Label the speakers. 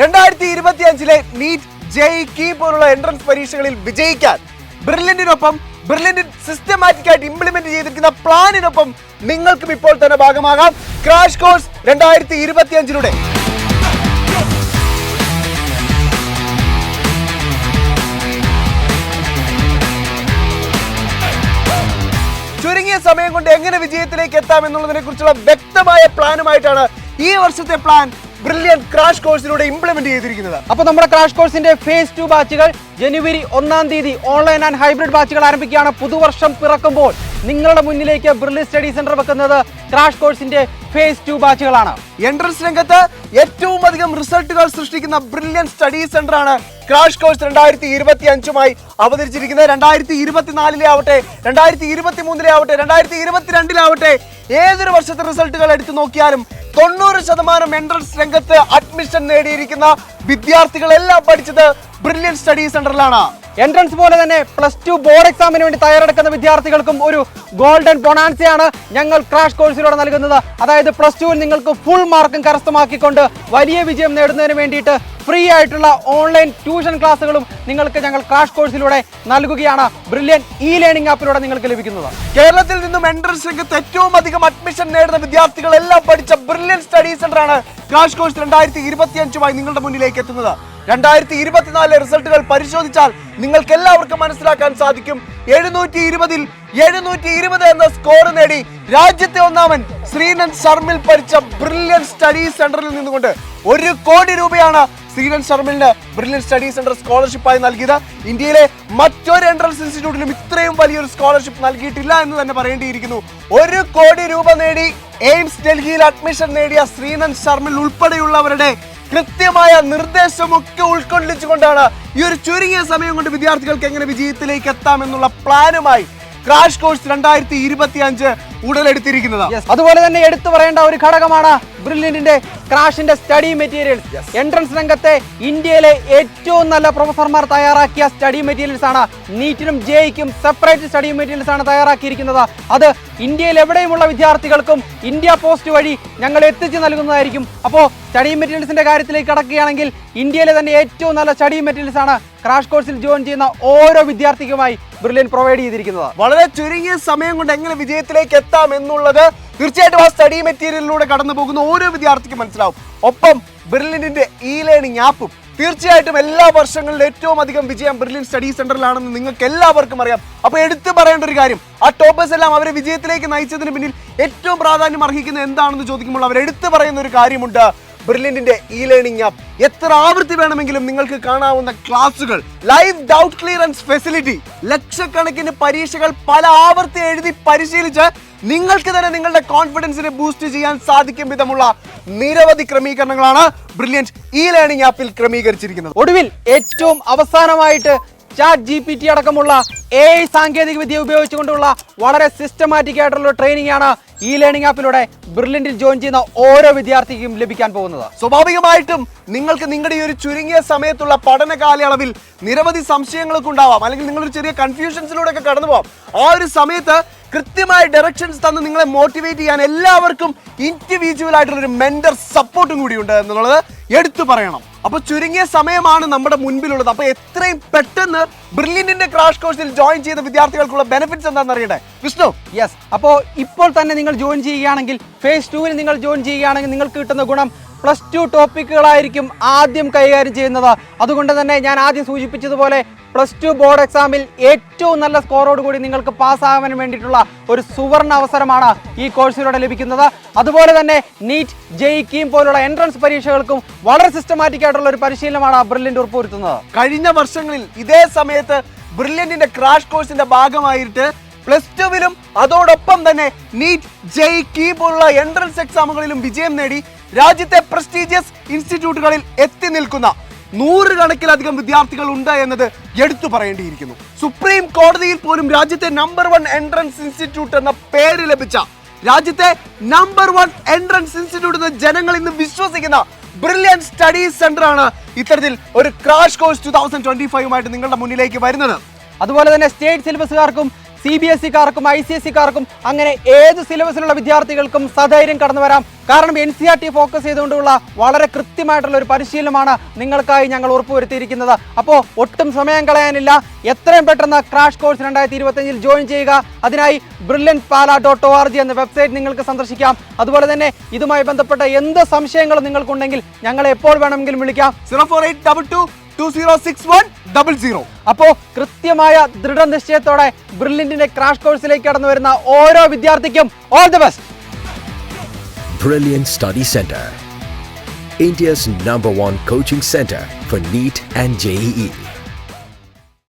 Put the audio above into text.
Speaker 1: 2025 NEET JEE പോലുള്ള entrance പരീക്ഷകളിൽ വിജയിക്കാൻ ബ്രില്യന്റിനൊപ്പം ബ്രില്യന്റ് സിസ്റ്റമാറ്റിക് ആയിട്ട് ഇംപ്ലിമെന്റ് ചെയ്തിരിക്കുന്ന പ്ലാനിനൊപ്പം നിങ്ങൾക്കും ഇപ്പോൾ തന്നെ ഭാഗമാകാം ക്രാഷ് കോഴ്സ് 2025 ചുരുങ്ങിയ സമയം കൊണ്ട് എങ്ങനെ വിജയത്തിലേക്ക് എത്താം എന്നുള്ളതിനെ കുറിച്ചുള്ള വ്യക്തമായ പ്ലാനുമായിട്ടാണ് ഈ വർഷത്തെ പ്ലാൻ ബ്രില്യന്റ് ക്രാഷ് കോഴ്സിലൂടെ ഇംപ്ലിമെന്റ് ചെയ്തിരിക്കുന്നത്.
Speaker 2: അപ്പോൾ നമ്മുടെ ക്രാഷ് കോഴ്സിന്റെ ഫേസ് 2 ബാച്ചുകൾ ജനുവരി 1-ാം തീയതി ഓൺലൈൻ ആൻഡ് ഹൈബ്രിഡ് ബാച്ചുകൾ ആരംഭിക്കുകയാണ്. പുതുവർഷം പിറക്കുമ്പോൾ നിങ്ങളുടെ മുന്നിലേക്ക് ബ്രില്യന്റ് സ്റ്റഡി സെന്റർ വെക്കുന്നത് ക്രാഷ് കോഴ്സിന്റെ ഫേസ് 2 ബാച്ചുകളാണ്.
Speaker 1: എൻട്രൻസ് രംഗത്ത് ഏറ്റവും അധികം റിസൾട്ടുകൾ സൃഷ്ടിക്കുന്ന ബ്രില്യന്റ് സ്റ്റഡി സെന്റർ ആണ് ക്രാഷ് കോഴ്സ് 2025 അവതരിച്ചിരിക്കുന്നത്. 2024 ആവട്ടെ, 2023 ആവട്ടെ, 2022 ഏതൊരു വർഷത്തെ റിസൾട്ടുകൾ എടുത്തു നോക്കിയാലും 90% എൻട്രൻസ് രംഗത്ത് അഡ്മിഷൻ നേടിയിരിക്കുന്ന വിദ്യാർത്ഥികളെല്ലാം പഠിച്ചത് ബ്രില്യന്റ് സ്റ്റഡി സെന്ററിലാണ്.
Speaker 2: എൻട്രൻസ് പോലെ തന്നെ +2 ബോർഡ് എക്സാമിന് വേണ്ടി തയ്യാറെടുക്കുന്ന വിദ്യാർത്ഥികൾക്കും ഒരു ഗോൾഡൻ ബൊണാൻസയാണ് ഞങ്ങൾ ക്രാഷ് കോഴ്സിലൂടെ നൽകുന്നത്. അതായത് +2 നിങ്ങൾക്ക് ഫുൾ മാർക്കും കരസ്ഥമാക്കിക്കൊണ്ട് വലിയ വിജയം നേടുന്നതിന് വേണ്ടിയിട്ട് ഫ്രീ ആയിട്ടുള്ള ഓൺലൈൻ ട്യൂഷൻ ക്ലാസ്സുകളും നിങ്ങൾക്ക് ഞങ്ങൾ ക്രാഷ് കോഴ്സിലൂടെ നൽകുകയാണ്. ബ്രില്യന്റ് ഇ ലേണിംഗ് ആപ്പിലൂടെ നിങ്ങൾക്ക് ലഭിക്കുന്നത്.
Speaker 1: കേരളത്തിൽ നിന്നും എൻട്രൻസ് രംഗത്ത് ഏറ്റവും അധികം അഡ്മിഷൻ നേടുന്ന വിദ്യാർത്ഥികളെല്ലാം പഠിച്ച ബ്രില്യന്റ് സ്റ്റഡി സെന്റർ ആണ് ക്രാഷ് കോഴ്സ് 2025 നിങ്ങളുടെ മുന്നിലേക്ക് എത്തുന്നത്. 2024 റിസൾട്ടുകൾ പരിശോധിച്ചാൽ നിങ്ങൾക്ക് എല്ലാവർക്കും മനസ്സിലാക്കാൻ സാധിക്കും 720-ൽ 720 എന്ന സ്കോർ നേടി രാജ്യത്തെ ഒന്നാമൻ ശ്രീനന്ദ് ശർമിൽ പഠിച്ച ബ്രില്യന്റ് സ്റ്റഡി സെന്ററിൽ നിന്നുകൊണ്ട് 1 കോടി രൂപയാണ് ശ്രീനന്ദ് ശർമിലിന് ബ്രില്യന്റ് സ്റ്റഡി സെന്റർ സ്കോളർഷിപ്പായി നൽകിയത്. ഇന്ത്യയിലെ മറ്റൊരു എൻട്രൻസ് ഇൻസ്റ്റിറ്റ്യൂട്ടിലും ഇത്രയും വലിയൊരു സ്കോളർഷിപ്പ് നൽകിയിട്ടില്ല എന്ന് തന്നെ പറയേണ്ടിയിരിക്കുന്നു. 1 കോടി രൂപ നേടി എയിംസ് ഡൽഹിയിൽ അഡ്മിഷൻ നേടിയ ശ്രീനന്ദ് ശർമിൽ ഉൾപ്പെടെയുള്ളവരുടെ കൃത്യമായ നിർദ്ദേശമൊക്കെ ഉൾക്കൊള്ളിച്ചുകൊണ്ടാണ് ഈ ഒരു ചുരുങ്ങിയ സമയം കൊണ്ട് വിദ്യാർത്ഥികൾക്ക് എങ്ങനെ വിജയത്തിലേക്ക് എത്താമെന്നുള്ള പ്ലാനുമായി ക്രാഷ് കോഴ്സ് 2025 ഉടലെടുത്തിരിക്കുന്നത്.
Speaker 2: അതുപോലെ തന്നെ എടുത്തു പറയേണ്ട ഒരു ഘടകമാണ് ബ്രില്യന്റിന്റെ ക്രാഷിന്റെ സ്റ്റഡി മെറ്റീരിയൽസ്. എൻട്രൻസ് രംഗത്തെ ഇന്ത്യയിലെ ഏറ്റവും നല്ല പ്രൊഫസർമാർ തയ്യാറാക്കിയ സ്റ്റഡി മെറ്റീരിയൽസ് ആണ്. നീറ്റിനും ജെഇക്കും സെപ്പറേറ്റ് സ്റ്റഡി മെറ്റീരിയൽസ് ആണ് തയ്യാറാക്കിയിരിക്കുന്നത്. അത് ഇന്ത്യയിൽ എവിടെയുമുള്ള വിദ്യാർത്ഥികൾക്കും ഇന്ത്യ പോസ്റ്റ് വഴി ഞങ്ങൾ എത്തിച്ചു നൽകുന്നതായിരിക്കും. അപ്പോൾ സ്റ്റഡി മെറ്റീരിയൽസിന്റെ കാര്യത്തിലേക്ക് കടക്കുകയാണെങ്കിൽ ഇന്ത്യയിലെ തന്നെ ഏറ്റവും നല്ല സ്റ്റഡി മെറ്റീരിയൽസ് ആണ് ക്രാഷ് കോഴ്സിൽ ജോയിൻ ചെയ്യുന്ന ഓരോ വിദ്യാർത്ഥിക്കുമായി ബ്രില്യന്റ് പ്രൊവൈഡ് ചെയ്തിരിക്കുന്നത്.
Speaker 1: വളരെ ചുരുങ്ങിയ സമയം കൊണ്ട് എങ്ങനെ വിജയത്തിലേക്ക് എത്താം എന്നുള്ളത് തീർച്ചയായിട്ടും ആ സ്റ്റഡി മെറ്റീരിയലിലൂടെ കടന്നു പോകുന്ന ഓരോ വിദ്യാർത്ഥിക്കും മനസ്സിലാവും. ഒപ്പം ബ്രില്യന്റിന്റെ ഇ ലേണിംഗ് ആപ്പും തീർച്ചയായിട്ടും എല്ലാ വർഷങ്ങളിലും ഏറ്റവും അധികം വിജയം ബ്രില്യന്റ് സ്റ്റഡി സെന്ററിലാണെന്ന് നിങ്ങൾക്ക് എല്ലാവർക്കും അറിയാം. അപ്പൊ എടുത്തു പറയേണ്ട ഒരു കാര്യം, ആ ടോപ്പേഴ്സ് എല്ലാം അവരെ വിജയത്തിലേക്ക് നയിച്ചതിന് പിന്നിൽ ഏറ്റവും പ്രാധാന്യം അർഹിക്കുന്നത് എന്താണെന്ന് ചോദിക്കുമ്പോൾ അവർ എടുത്തു പറയുന്ന ഒരു കാര്യമുണ്ട്. ബ്രില്യന്റിന്റെ ഇ ലേണിംഗ് ആപ്പ് എത്ര ആവൃത്തി വേണമെങ്കിലും നിങ്ങൾക്ക് കാണാവുന്ന ക്ലാസുകൾ, ലൈവ് ഡൗട്ട് ക്ലിയറൻസ് ഫെസിലിറ്റി, ലക്ഷക്കണക്കിന് പരീക്ഷകൾ പല ആവർത്തി എഴുതി പരിശീലിച്ച് നിങ്ങൾക്ക് തന്നെ നിങ്ങളുടെ കോൺഫിഡൻസിനെ ബൂസ്റ്റ് ചെയ്യാൻ സാധിക്കും വിധമുള്ള നിരവധി ക്രമീകരണങ്ങളാണ് ബ്രില്യന്റ് ഇ ലേണിംഗ് ആപ്പിൽ ക്രമീകരിച്ചിരിക്കുന്നത്.
Speaker 2: ഒടുവിൽ ഏറ്റവും അവസാനമായിട്ട് ChatGPT അടക്കമുള്ള AI സാങ്കേതിക വിദ്യ ഉപയോഗിച്ചുകൊണ്ടുള്ള വളരെ സിസ്റ്റമാറ്റിക് ആയിട്ടുള്ള ട്രെയിനിങ് ആണ് ഇ ലേണിംഗ് ആപ്പിലൂടെ ബ്രില്യന്റിൽ ജോയിൻ ചെയ്യുന്ന ഓരോ വിദ്യാർത്ഥിക്കും ലഭിക്കാൻ പോകുന്നത്.
Speaker 1: സ്വാഭാവികമായിട്ടും നിങ്ങൾക്ക് നിങ്ങളുടെ ഈ ഒരു ചുരുങ്ങിയ സമയത്തുള്ള പഠന കാലയളവിൽ നിരവധി സംശയങ്ങളൊക്കെ ഉണ്ടാവാം, അല്ലെങ്കിൽ നിങ്ങളൊരു ചെറിയ കൺഫ്യൂഷൻസിലൂടെ ഒക്കെ കടന്നു പോകാം. ആ ഒരു സമയത്ത് കൃത്യമായ ഡയറക്ഷൻസ് തന്ന് നിങ്ങളെ മോട്ടിവേറ്റ് ചെയ്യാൻ എല്ലാവർക്കും ഇൻഡിവിജ്വൽ ആയിട്ടുള്ള ഒരു മെന്റർ സപ്പോർട്ടും കൂടിയുണ്ട് എന്നുള്ളത് എടുത്തു പറയണം. അപ്പൊ ചുരുങ്ങിയ സമയമാണ് നമ്മുടെ മുൻപിലുള്ളത്. അപ്പൊ എത്രയും പെട്ടെന്ന് ബ്രില്യന്റിന്റെ ക്രാഷ് കോഴ്സിൽ ജോയിൻ ചെയ്ത വിദ്യാർത്ഥികൾക്കുള്ള ബെനിഫിറ്റ്സ് എന്താണെന്ന് അറിയട്ടെ വിഷ്ണു?
Speaker 2: യെസ്, അപ്പോൾ ഇപ്പോൾ തന്നെ നിങ്ങൾ ജോയിൻ ചെയ്യുകയാണെങ്കിൽ, ഫേസ് 2-ൽ നിങ്ങൾ ജോയിൻ ചെയ്യുകയാണെങ്കിൽ നിങ്ങൾക്ക് കിട്ടുന്ന ഗുണം +2 ടോപ്പിക്കുകളായിരിക്കും ആദ്യം കൈകാര്യം ചെയ്യുന്നത്. അതുകൊണ്ട് തന്നെ ഞാൻ ആദ്യം സൂചിപ്പിച്ചതുപോലെ +2 ബോർഡ് എക്സാമിൽ ഏറ്റവും നല്ല സ്കോറോട് കൂടി നിങ്ങൾക്ക് പാസ്സാകാൻ വേണ്ടിയിട്ടുള്ള ഒരു സുവർണ അവസരമാണ് ഈ കോഴ്സിലൂടെ ലഭിക്കുന്നത്. അതുപോലെ തന്നെ നീറ്റ് ജെഇഇ പോലുള്ള എൻട്രൻസ് പരീക്ഷകൾക്കും വളരെ സിസ്റ്റമാറ്റിക് ആയിട്ടുള്ള ഒരു പരിശീലനമാണ് ബ്രില്യന്റ് ഉറപ്പുവരുത്തുന്നത്.
Speaker 1: കഴിഞ്ഞ വർഷങ്ങളിൽ ഇതേ സമയത്ത് ബ്രില്യന്റിന്റെ ക്രാഷ് കോഴ്സിന്റെ ഭാഗമായിട്ട് +2-വിലും അതോടൊപ്പം തന്നെ നീറ്റ് ജെഇഇ പോലുള്ള എൻട്രൻസ് എക്സാമുകളിലും വിജയം നേടി രാജ്യത്തെ പ്രസ്റ്റീജിയസ് ഇൻസ്റ്റിറ്റ്യൂട്ടുകളിൽ എത്തി നിൽക്കുന്ന 100 കണക്കിലധികം വിദ്യാർത്ഥികൾ ഉണ്ട് എന്നത് എടുത്തു പറയേണ്ടിയിരിക്കുന്നു. സുപ്രീം കോടതിയിൽ പോലും രാജ്യത്തെ നമ്പർ 1 എൻട്രൻസ് ഇൻസ്റ്റിറ്റ്യൂട്ട് എന്ന പേര് ലഭിച്ച, രാജ്യത്തെ നമ്പർ 1 എൻട്രൻസ് ഇൻസ്റ്റിറ്റ്യൂട്ട് എന്ന് ജനങ്ങൾ ഇന്ന് വിശ്വസിക്കുന്ന ബ്രില്യന്റ് സ്റ്റഡി സെന്റർ ആണ് ഇത്തരത്തിൽ ഒരു ക്രാഷ് കോഴ്സ് 2025 നിങ്ങളുടെ മുന്നിലേക്ക് വരുന്നത്.
Speaker 2: അതുപോലെ തന്നെ സ്റ്റേറ്റ് സിലബസുകാർക്കും CBSE-കാർക്കും ICSE-കാർക്കും അങ്ങനെ ഏത് സിലബസിലുള്ള വിദ്യാർത്ഥികൾക്കും സധൈര്യം കടന്നു വരാം. കാരണം NCERT ഫോക്കസ് ചെയ്തുകൊണ്ടുള്ള വളരെ കൃത്യമായിട്ടുള്ള ഒരു പരിശീലനമാണ് നിങ്ങൾക്കായി ഞങ്ങൾ ഉറപ്പുവരുത്തിയിരിക്കുന്നത്. അപ്പോൾ ഒട്ടും സമയം കളയാനില്ല, എത്രയും പെട്ടെന്ന് ക്രാഷ് കോഴ്സ് 2025 ജോയിൻ ചെയ്യുക. അതിനായി brilliantpala.org എന്ന വെബ്സൈറ്റ് നിങ്ങൾക്ക് സന്ദർശിക്കാം. അതുപോലെ തന്നെ ഇതുമായി ബന്ധപ്പെട്ട എന്ത് സംശയങ്ങളും നിങ്ങൾക്കുണ്ടെങ്കിൽ ഞങ്ങളെ എപ്പോൾ വേണമെങ്കിലും വിളിക്കാം.
Speaker 1: 04822061000.
Speaker 2: അപ്പോൾ കൃത്യമായ ദൃഢനിശ്ചയത്തോടെ ബ്രില്യന്റിന്റെ ക്രാഷ് കോഴ്സിലേക്ക് കടന്നു വരുന്ന ഓരോ വിദ്യാർത്ഥിക്കും all the best.
Speaker 3: Brilliant Study Center, India's #1 coaching center for NEET and JEE.